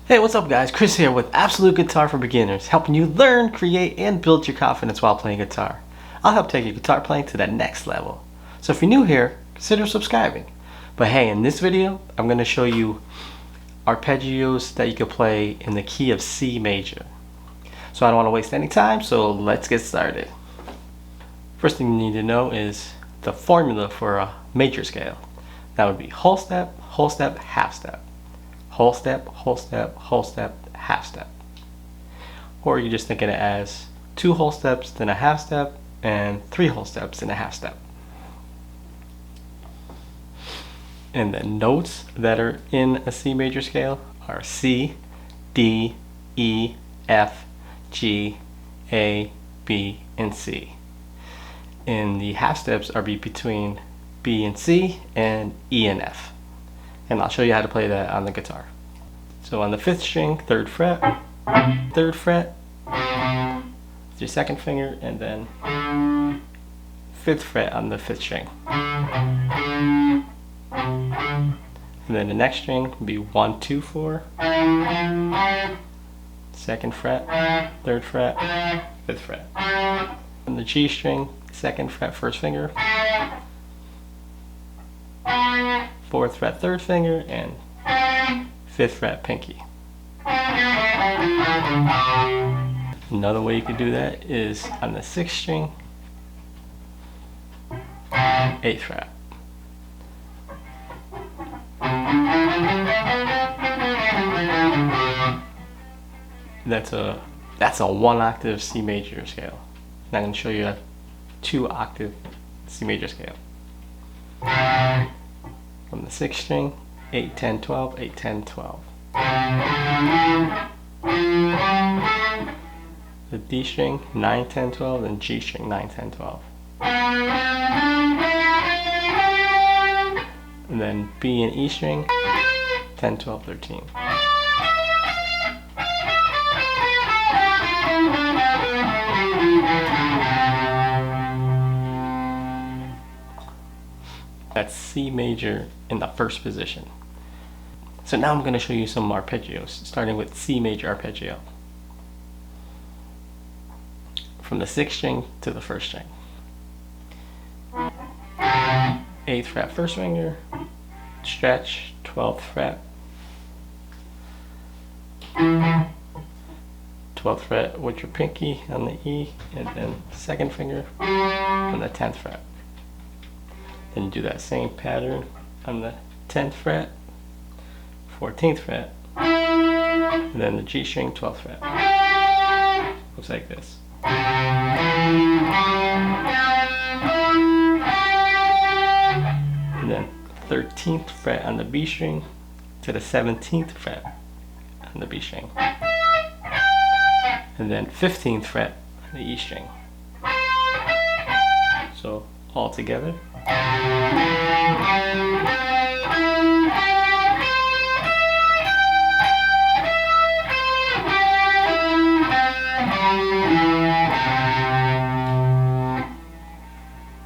Hey, what's up guys? Chris here with Absolute Guitar for Beginners, helping you learn, create, and build your confidence while playing guitar. I'll help take your guitar playing to that next level. So if you're new here, consider subscribing. But hey, in this video, I'm going to show you arpeggios that you can play in the key of C major. So I don't want to waste any time, so let's get started. First thing you need to know is the formula for a major scale. That would be whole step, half step. Whole step, whole step, whole step, half step. Or you just think of it as 2 whole steps, then a half step, and 3 whole steps, then a half step. And the notes that are in a C major scale are C, D, E, F, G, A, B, and C. And the half steps are between B and C and E and F. And I'll show you how to play that on the guitar. So on the 5th string, 3rd fret, with your 2nd finger, and then 5th fret on the 5th string. And then the next string will be 1, 2, 4, 2nd fret, 3rd fret, 5th fret. On the G string, 2nd fret, 1st finger, 4th fret, 3rd finger, and 5th fret, pinky. Another way you could do that is on the 6th string, 8th fret. That's a 1 octave C major scale. And I'm going to show you a 2 octave C major scale. From the 6th string, 8, 10, 12, 8, 10, 12. The D string, 9, 10, 12, and G string, 9, 10, 12. And then B and E string, 10, 12, 13. That's C major in the 1st position. So now I'm going to show you some arpeggios, starting with C major arpeggio. From the 6th string to the 1st string. 8th fret, 1st finger, stretch, 12th fret. 12th fret with your pinky on the E, and then 2nd finger on the 10th fret. Then you do that same pattern on the 10th fret, 14th fret, and then the G string, 12th fret. Looks like this. And then 13th fret on the B string to the 17th fret on the B string. And then 15th fret on the E string. So all together.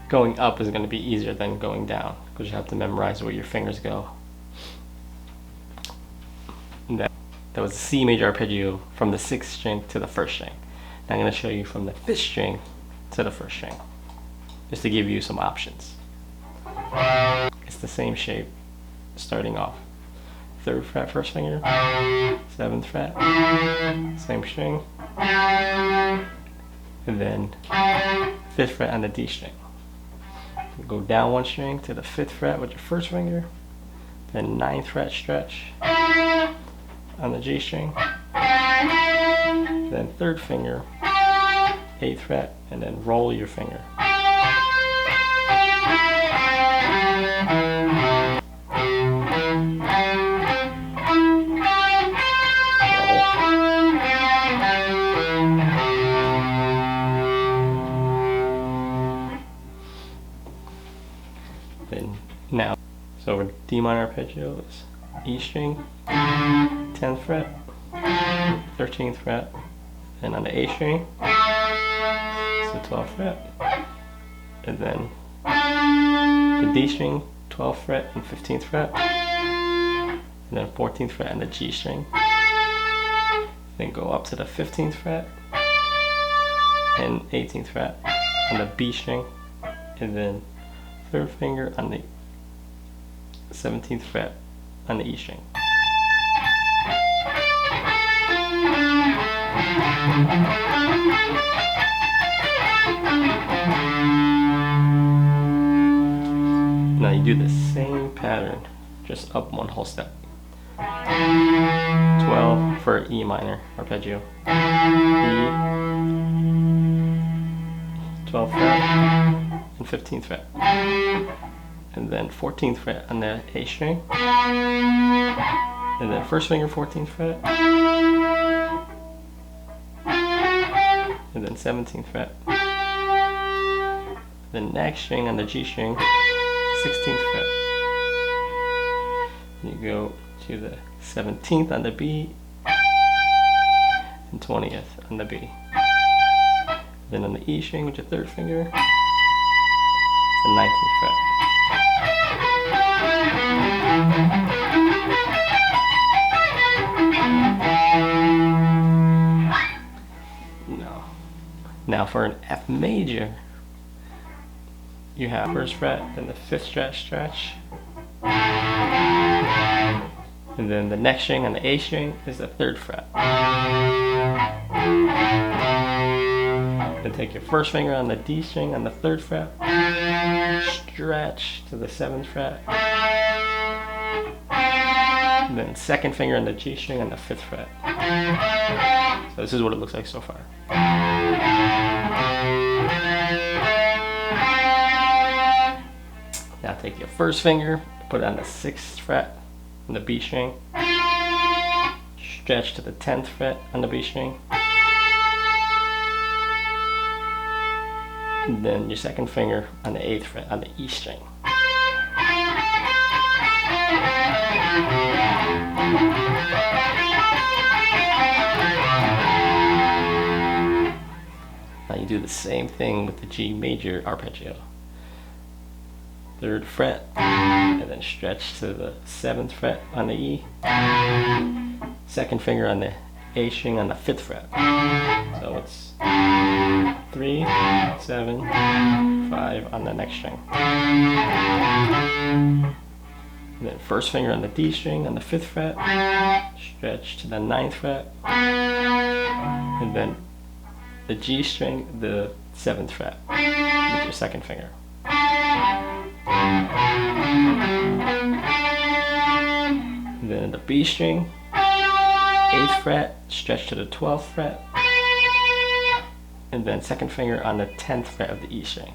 Going up is going to be easier than going down because you have to memorize where your fingers go. And that was a C major arpeggio from the 6th string to the 1st string. Now I'm going to show you from the 5th string to the 1st string, just to give you some options. It's the same shape starting off. 3rd fret, 1st finger, 7th fret, same string, and then 5th fret on the D string. You go down 1 string to the 5th fret with your 1st finger, then 9th fret stretch on the G string, then 3rd finger, 8th fret, and then roll your finger. Now, so with D minor arpeggios, E string, 10th fret, 13th fret, and on the A string, it's the 12th fret, and then the D string, 12th fret and 15th fret, and then 14th fret on the G string, Then go up to the 15th fret and 18th fret on the B string, and then third finger on the 17th fret on the E string. Now you do the same pattern, just up one whole step. 12 for E minor arpeggio, E, 12th fret and 15th fret, and then 14th fret on the A string, and then first finger 14th fret, and then 17th fret, the next string on the G string, 16th fret. You go to the 17th on the B and 20th on the B. Then on the E string with your third finger, it's the 19th fret. Now for an F major, you have first fret, then the 5th stretch, and then the next string on the A string is the 3rd fret. Then take your first finger on the D string on the 3rd fret, stretch to the 7th fret, and then second finger on the G string on the 5th fret. So this is what it looks like so far. Now take your first finger, put it on the 6th fret on the B string, stretch to the 10th fret on the B string, and then your second finger on the 8th fret on the E string. Now you do the same thing with the G major arpeggio. 3rd fret, and then stretch to the 7th fret on the E, second finger on the A string on the 5th fret. So it's 3, 7, 5 on the next string. And then first finger on the D string on the 5th fret, stretch to the 9th fret, and then the G string, the 7th fret, with your second finger. And then the B string, 8th fret, stretch to the 12th fret, and then second finger on the 10th fret of the E string.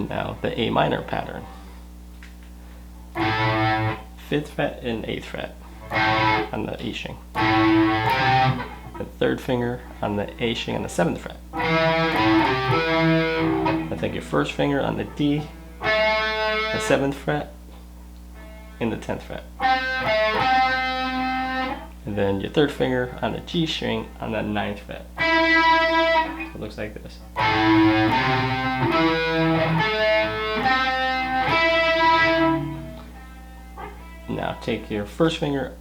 Now the A minor pattern. 5th fret and 8th fret on the E string. The 3rd finger on the A string on the 7th fret. Now take your first finger on the D, the 7th fret, and the 10th fret. And then your 3rd finger on the G string on the 9th fret. So it looks like this. Now take your first finger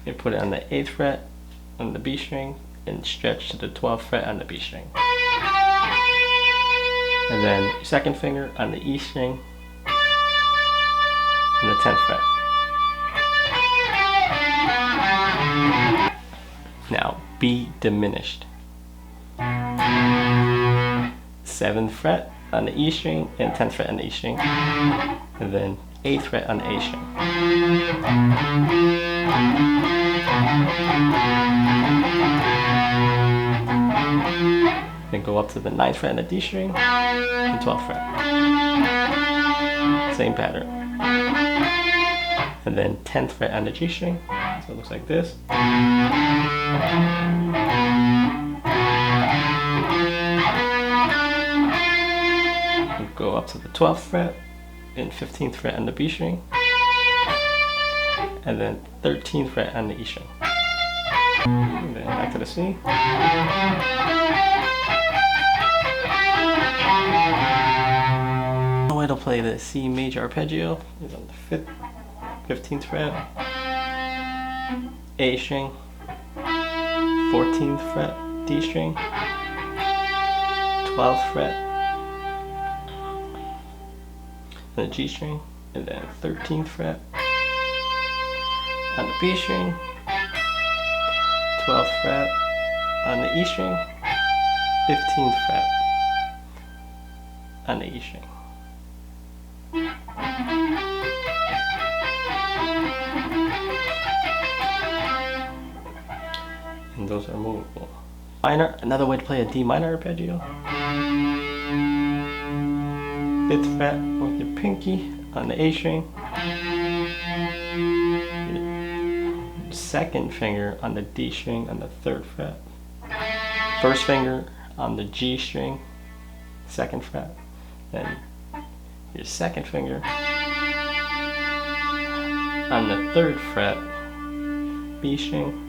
and put it on the 8th fret on the B string and stretch to the 12th fret on the B string. And then your second finger on the E string and the 10th fret. Now B diminished. 7th fret on the E string and 10th fret on the E string, and then 8th fret on the A string. Then go up to the 9th fret on the D string and 12th fret. Same pattern. And then 10th fret on the G string, so it looks like this. And go up to the 12th fret and 15th fret on the B string, and then 13th fret on the E string. And then back to the C. way to play the C major arpeggio is on the 15th fret, A string, 14th fret, D string, 12th fret, and the G string, and then 13th fret on the B string, 12th fret on the E string, 15th fret on the E string. And those are movable. Minor, another way to play a D minor arpeggio. 5th fret with your pinky on the A string. Your 2nd finger on the D string on the 3rd fret. 1st finger on the G string, 2nd fret. Then your 2nd finger on the 3rd fret, B string.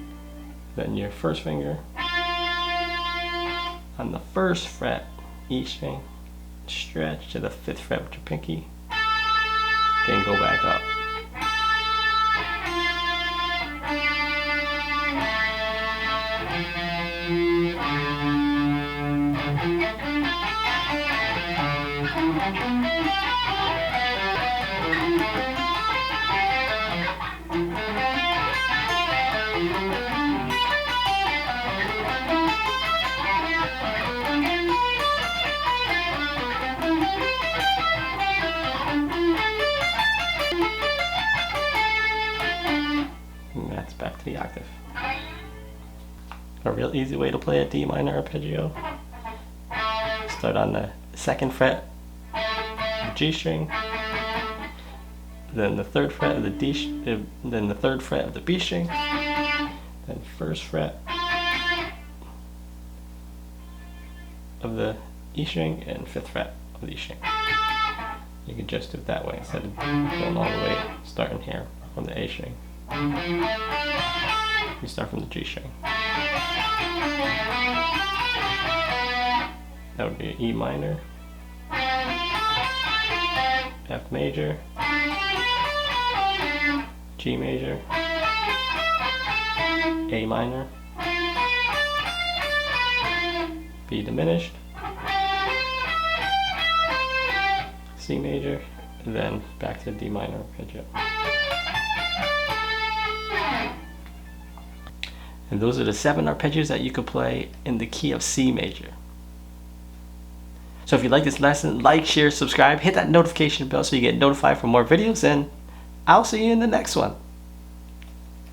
Then your 1st finger on the 1st fret, E string, stretch to the 5th fret with your pinky, then go back up. And that's back to the octave. A real easy way to play a D minor arpeggio. Start on the 2nd fret of the G string, then the 3rd fret of the then the 3rd fret of the B string, then 1st fret of the E string, and 5th fret of the E string. You can just do it that way instead of going all the way, starting here from the A string. You start from the G string. That would be E minor, F major, G major, A minor, B diminished, C major, and then back to D minor arpeggio. And those are the 7 arpeggios that you could play in the key of C major. So if you like this lesson, like, share, subscribe, hit that notification bell so you get notified for more videos, and I'll see you in the next one.